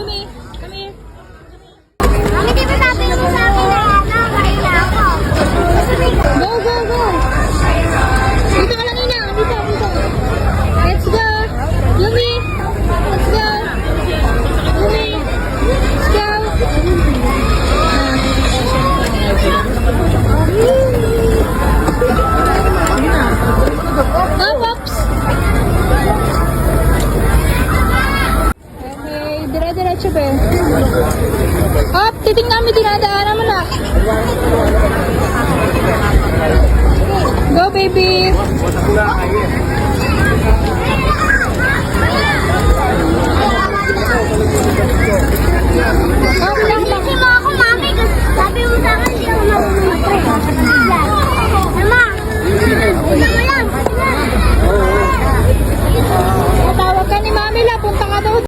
Yumi, come here. Hindi ba sabi mo sa akin na kain na ako? Go, go, go. Dito ka lang, Ina. Dito, dito. Let's go. Yumi. Let's go. Yumi. Let's go. Go, Pops. Okay, dire-diretso ba? Hop, titingnan mo, dinadaanan mo na. Go, baby.